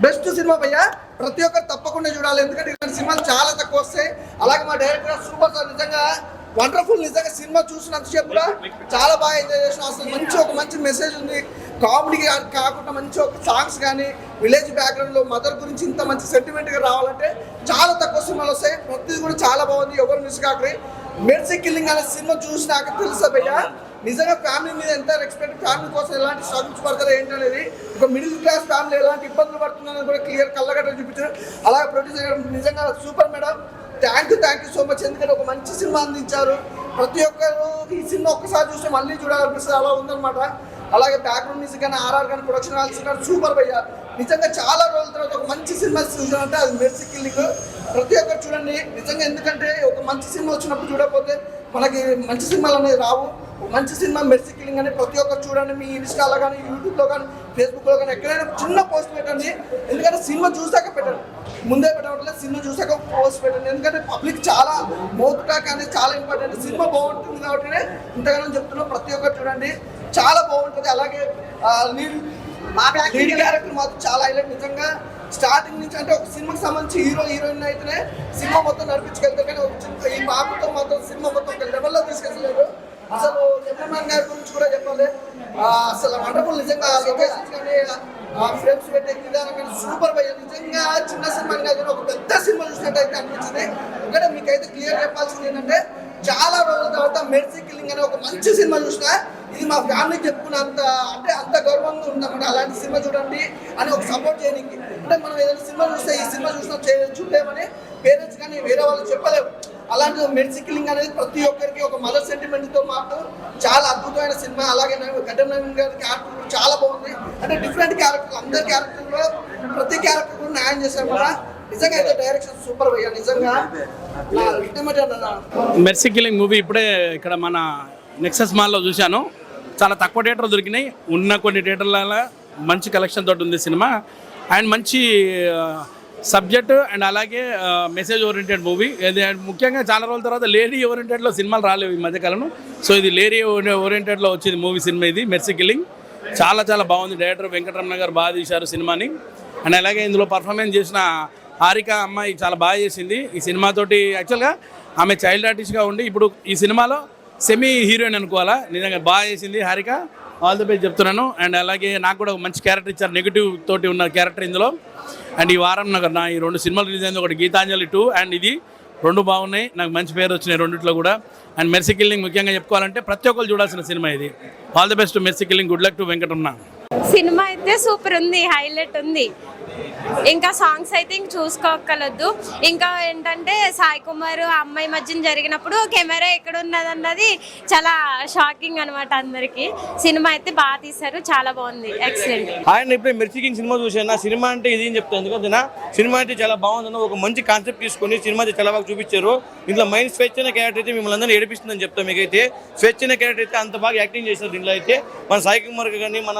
Best cinema భయ్యా, ప్రతి ఒక్కరు తప్పకుండా చూడాలి. ఎందుకంటే ఇలాంటి సినిమాలు చాలా తక్కువ వస్తాయి. అలాగే మా డైరెక్టర్ సూపర్ సార్, నిజంగా వండర్ఫుల్. నిజంగా సినిమా చూసినంతసేపు కూడా చాలా బాగా ఎంజాయ్ చేసిన. అసలు ఒక మంచి మెసేజ్ ఉంది. కామెడీ కాకుండా మంచి ఒక సాంగ్స్ కానీ, విలేజ్ బ్యాక్గ్రౌండ్లో మదర్ గురించి ఇంత మంచి సెంటిమెంట్గా రావాలంటే చాలా తక్కువ సినిమాలు వస్తాయి. ప్రతిది కూడా చాలా బాగుంది, ఎవరు మిస్ కాకరి. మెర్సీ కిల్లింగ్ అనే సినిమా చూసినాక తెలుసా భయ్యా, నిజంగా ఫ్యామిలీ మీద ఎంత రెస్పెక్ట్, ఫ్యామిలీ కోసం ఎలాంటి స్ట్రగుల్స్ పడతారో ఏంటనేది, ఒక మిడిల్ క్లాస్ ఫ్యామిలీ ఎలాంటి ఇబ్బందులు పడుతుందని కూడా క్లియర్ కళ్ళగట్ట చూపించారు. అలాగే ప్రొడ్యూసర్ నిజంగా super madam, thank you so much. ఎందుకంటే ఒక మంచి సినిమా అందించారు. ప్రతి ఒక్కరు ఈ సినిమా ఒక్కసారి చూస్తే మళ్ళీ చూడాలనిపిస్తుంది, అలా ఉందన్నమాట. అలాగే బ్యాక్గ్రౌండ్ మ్యూజిక్ కానీ, ఆర్ఆర్ కానీ, ప్రొడక్షన్ వాల్స్ కానీ సూపర్ భయ్యా. నిజంగా చాలా రోజుల తర్వాత ఒక మంచి సినిమా చూసానంటే అది మెర్సీ కిల్లింగ్. ప్రతి ఒక్కరు చూడండి నిజంగా, ఎందుకంటే ఒక మంచి సినిమా వచ్చినప్పుడు చూడకపోతే మనకి మంచి సినిమాలు అనేది రావు. మంచి సినిమా మెర్సీ కిల్లింగ్ అని ప్రతి ఒక్కరు చూడండి. మీ ఇన్స్టాలో కానీ, యూట్యూబ్లో కానీ, ఫేస్బుక్లో కానీ ఎక్కడైనా చిన్న పోస్ట్ పెట్టండి. ఎందుకంటే సినిమా చూసాక పెట్టండి, ముందే పెట్టడం, సినిమా చూసాక పోస్ట్ పెట్టండి. ఎందుకంటే పబ్లిక్ చాలా మౌత్ టాక్ అనేది చాలా ఇంపార్టెంట్. సినిమా బాగుంటుంది కాబట్టి ఇంతగానో చెప్తున్నాం. ప్రతి ఒక్కరు చూడండి, చాలా బాగుంటుంది. అలాగే లీడ్ క్యారెక్టర్ మాత్రం చాలా హైలైట్. నిజంగా స్టార్టింగ్ నుంచి అంటే ఒక సినిమాకి సంబంధించి హీరోయిన్ అయితేనే సినిమా మొత్తం నడిపించగలుగుతారు. కానీ ఈ బాబుతో మాత్రం సినిమా మొత్తం ఒక లెవెల్లో తీసుకెళ్ళలేదు. అసలు చంద్రబాబు గారి గురించి కూడా చెప్పాలి. అసలు వండర్ఫుల్. నిజంగా లొకేషన్స్ కానీ, ఫ్రేమ్స్ పెట్టే విధానం కానీ సూపర్ భయ్య. నిజంగా చిన్న సినిమా కాదు, ఒక పెద్ద సినిమా చూసినట్టు అయితే అనిపించింది. ఎందుకంటే మీకైతే క్లియర్ చెప్పాల్సింది ఏంటంటే, చాలా రోజుల తర్వాత మెర్సీ కిల్లింగ్ అనే ఒక మంచి సినిమా చూసినా ఇది మా ఫ్యామిలీకి చెప్పుకున్నంత అంటే అంత గౌరవంగా ఉందన్నమాట. అలాంటి సినిమా చూడండి అని ఒక సపోర్ట్ చేయడానికి. అంటే మనం ఏదైనా సినిమా చూస్తే ఈ సినిమా చూసినా చూడలేమని పేరెంట్స్ కానీ వేరే వాళ్ళు చెప్పలేము. అలాంటి మెర్సీ కిల్లింగ్ అనేది ప్రతి ఒక్కరికి ఒక మదర్ సెంటిమెంట్తో మాత్రం చాలా అద్భుతమైన సినిమా. అలాగే గడ్డం నవీన్ గారి క్యారెక్టర్ కూడా చాలా బాగుంది. అంటే డిఫరెంట్ క్యారెక్టర్, అందరి క్యారెక్టర్లో ప్రతి క్యారెక్టర్ కూడా న్యాయం చేశారు కదా. నిజంగా అయితే డైరెక్షన్ సూపర్ భయ్యా. నిజంగా మెర్సీ కిల్లింగ్ మూవీ ఇప్పుడే ఇక్కడ మన నెక్సస్ మాల్లో చూశాను. చాలా తక్కువ థియేటర్లు దొరికినాయి. ఉన్న కొన్ని థియేటర్ల మంచి కలెక్షన్ తోటి ఉంది సినిమా. అండ్ మంచి సబ్జెక్ట్ అండ్ అలాగే మెసేజ్ ఓరియంటెడ్ మూవీ. ఇది ముఖ్యంగా చాలా రోజుల తర్వాత లేడీ ఓరియంటెడ్లో సినిమాలు రాలేవు ఈ మధ్యకాలంలో. సో ఇది లేడీ ఓరియంటెడ్లో వచ్చింది మూవీ సినిమా ఇది మెర్సీ కిల్లింగ్. చాలా చాలా బాగుంది. డైరెక్టర్ వెంకటరమణ గారు బాగా తీశారు సినిమాని. అండ్ అలాగే ఇందులో పర్ఫార్మెన్స్ చేసిన హారిక అమ్మాయి చాలా బాగా చేసింది ఈ సినిమాతోటి. యాక్చువల్గా ఆమె చైల్డ్ ఆర్టిస్ట్గా ఉండి ఇప్పుడు ఈ సినిమాలో సెమీ హీరోయిన్ అనుకోవాలా. నిజంగా బాగా చేసింది హారిక. ఆల్ ది బెస్ట్ చెప్తున్నాను. అండ్ అలాగే నాకు కూడా ఒక మంచి క్యారెక్టర్ ఇచ్చారు, నెగిటివ్ తోటి ఉన్న క్యారెక్టర్ ఇందులో. అండ్ ఈ వారం నా ఈ 2 సినిమాలు రిలీజ్ అయింది. ఒకటి గీతాంజలి 2 అండ్ ఇది 2 బాగున్నాయి. నాకు మంచి పేరు వచ్చినాయి రెండిట్లో కూడా. అండ్ మెర్సీ కిల్లింగ్ ముఖ్యంగా చెప్పుకోవాలంటే ప్రతి ఒక్కరు చూడాల్సిన సినిమా ఇది. All the best mercy killing. Good luck to Venkataramana. Cinema అయితే సూపర్ ఉంది, హైలైట్ ఉంది. ఇంకా సాంగ్స్ అయితే ఇంక చూసుకోగలదు. ఇంకా ఏంటంటే సాయి కుమార్ అమ్మాయి మధ్యన జరిగినప్పుడు కెమెరా ఎక్కడ ఉన్నది అన్నది చాలా షాకింగ్ అనమాట అందరికి. సినిమా అయితే బాగా తీశారు, చాలా బాగుంది, ఎక్సలెంట్. ఆయన ఇప్పుడు మెర్సీ కిల్లింగ్ సినిమా చూసాను. సినిమా అంటే ఇది చెప్తాను, ఎందుకంటే సినిమా అయితే చాలా బాగుంది. ఒక మంచి కాన్సెప్ట్ తీసుకొని సినిమా అయితే చాలా బాగా చూపించారు. ఇంట్లో మైండ్ స్వేచ్ఛైన క్యారెక్టర్ అయితే మిమ్మల్ని అందరినీ ఏడిపిస్తుందని చెప్తాను. మీకైతే స్వేచ్ఛైన క్యారెక్టర్ అయితే అంత బాగా యాక్టింగ్ చేశారు దీంట్లో అయితే. మన సాయి కుమార్ కానీ, మన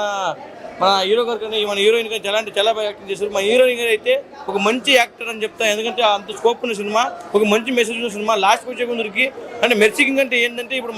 హీరో గారు కానీ, మన హీరోయిన్ కానీ చాలా బాగా యాక్టింగ్ చేశారు. మన హీరోయిన్ గారు అయితే ఒక మంచి యాక్టర్ అని చెప్తాను. ఎందుకంటే అంత స్కోప్ ఉన్న సినిమా, ఒక మంచి మెసేజ్ ఉన్న సినిమా. లాస్ట్ వచ్చే కొందరికి అంటే మెర్సీ కిల్లింగ్ అంటే ఏంటంటే, ఇప్పుడు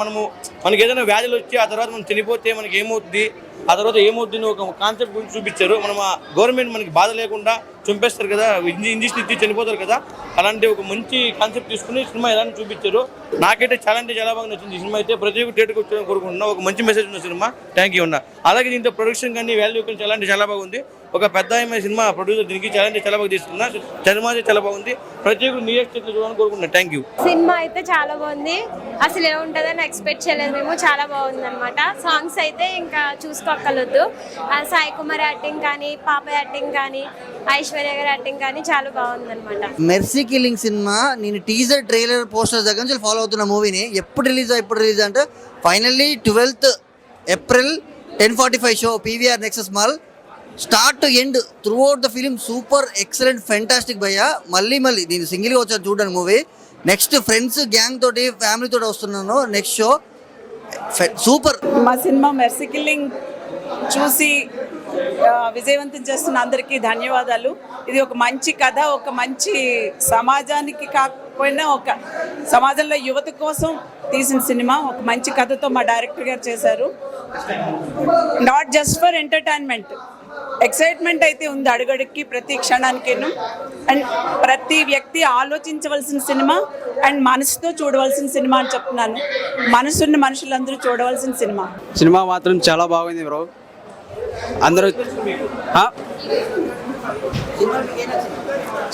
మనకి ఏదైనా వ్యాధులు వచ్చి ఆ తర్వాత మనం చనిపోతే మనకి ఏమవుతుంది, ఆ తర్వాత ఏమవుతుంది ఒక కాన్సెప్ట్ గురించి చూపించారు. మనం గవర్నమెంట్ మనకి బాధ లేకుండా చంపేస్తారు కదా, ఇంజక్షన్ ఇచ్చి చనిపోతారు కదా, అలాంటి ఒక మంచి కాన్సెప్ట్ తీసుకుని సినిమా ఎలా చూపించారు. నాకైతే చాలా అంటే చాలా బాగా నచ్చింది ఈ సినిమా అయితే. ప్రతి ఒక్క థియేటర్కి వచ్చాలని కోరుకుంటున్నా. ఒక మంచి మెసేజ్ ఉన్న సినిమా. థ్యాంక్ యూ అన్న. అలాగే దీంతో ప్రొడక్షన్ కానీ వాల్యూ కానీ చాలా అంటే చాలా బాగుంది. ఒక పెద్ద సినిమా ప్రొడ్యూసర్ దీనికి చాలా బాగా తీసుకున్నా. సినిమా అయితే చాలా బాగుంది. ప్రతి ఒక్కరు నీ ఎక్స్పెక్ట్ చూడాలని కోరుకుంటున్నా. Thank you. సినిమా అయితే చాలా బాగుంది. అసలు ఏముంటుందని ఎక్స్పెక్ట్ చేయలేదు మేము. చాలా బాగుంది అనమాట. సాంగ్స్ అయితే ఇంకా చూసుకోగలదు. సాయి కుమార్ యాక్టింగ్ కానీ, పాప యాక్టింగ్ కానీ, ఐశ్వర్య గారి యాక్టింగ్ కానీ చాలా బాగుంది అనమాట. మెర్సీ కిల్లింగ్ సినిమా నేను టీజర్, ట్రైలర్, పోస్టర్స్ దగ్గర నుంచి ఫాలో అవుతున్న మూవీని. ఎప్పుడు రిలీజ్ అంటే finally 12th April 10:45 show PVR Nexus mall. Start to end through out the film super excellent fantastic భయ్యా. మళ్ళీ నేను సింగిల్గా వచ్చాను చూడండి మూవీ. నెక్స్ట్ ఫ్రెండ్స్ గ్యాంగ్ తోటి ఫ్యామిలీ తోటి వస్తున్నాను నెక్స్ట్ షో. సూపర్. మా సినిమా మెర్సీ కిల్లింగ్ చూసి విజయవంతం చేస్తున్న అందరికీ ధన్యవాదాలు. ఇది ఒక మంచి కథ, ఒక మంచి సమాజానికి కాకపోయినా ఒక సమాజంలో యువత కోసం తీసిన సినిమా. ఒక మంచి కథతో మా డైరెక్టర్ గారు చేశారు. Not just for entertainment, excitement అయితే ఉంది అడుగడుక్కి ప్రతి క్షణానికేను. అండ్ ప్రతి వ్యక్తి ఆలోచించవలసిన సినిమా అండ్ మనసుతో చూడవలసిన సినిమా అని చెప్తున్నాను. మనసున్న మనుషులందరూ చూడవలసిన సినిమా. సినిమా మాత్రం చాలా బాగుంది బ్రో. అందరూ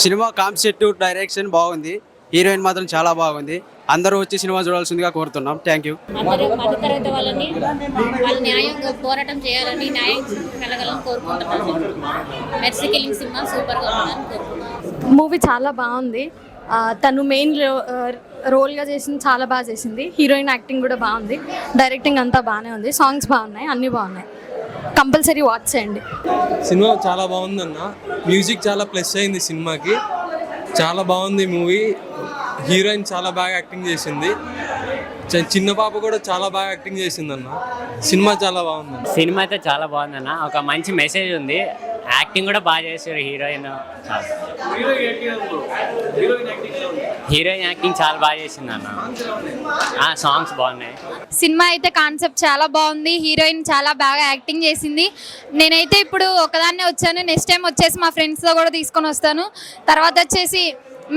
సినిమా కాన్సెప్ట్ డైరెక్షన్ బాగుంది, హీరోయిన్ మాత్రం చాలా బాగుంది. అందరూ వచ్చి సినిమా చూడాల్సిందిగా కోరుతున్నాం. Thank you. అందరూ మధ్యతరగతి వాళ్ళని వాళ్ళు న్యాయంగా పోరాటం చేయాలని, న్యాయం కలగాలని కోరుకుంటున్నాను. మెర్సీ కిల్లింగ్ సినిమా సూపర్గా ఉండాలని కోరుకుంటున్నాను. మూవీ చాలా బాగుంది. తను మెయిన్ రోల్గా చేసింది, చాలా బాగా చేసింది. హీరోయిన్ యాక్టింగ్ కూడా బాగుంది, డైరెక్టింగ్ అంతా బాగానే ఉంది, సాంగ్స్ బాగున్నాయి, అన్నీ బాగున్నాయి. కంపల్సరీ వాచ్ చేయండి. సినిమా చాలా బాగుందన్న, మ్యూజిక్ చాలా ప్లస్ అయింది సినిమాకి. చాలా బాగుంది మూవీ. హీరోయిన్ చాలా బాగా యాక్టింగ్ చేసింది, చిన్న పాప కూడా చాలా బాగా యాక్టింగ్ చేసిందన్న. సినిమా చాలా బాగుంది. సినిమా అయితే చాలా బాగుందన్న, ఒక మంచి మెసేజ్ ఉంది. యాక్టింగ్ కూడా బాగా చేశారు హీరోయిన్. హీరోయిన్ యాక్టింగ్ చాలా బాగా చేసింది అన్న. సాంగ్స్ బాగున్నాయి. సినిమా అయితే కాన్సెప్ట్ చాలా బాగుంది, హీరోయిన్ చాలా బాగా యాక్టింగ్ చేసింది. నేనైతే ఇప్పుడు ఒకదాన్నే వచ్చాను, నెక్స్ట్ టైం వచ్చేసి మా ఫ్రెండ్స్తో కూడా తీసుకొని వస్తాను. తర్వాత వచ్చేసి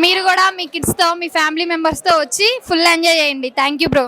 మీరు కూడా మీ కిడ్స్తో, మీ ఫ్యామిలీ మెంబర్స్తో వచ్చి ఫుల్ ఎంజాయ్ చేయండి. Thank you bro.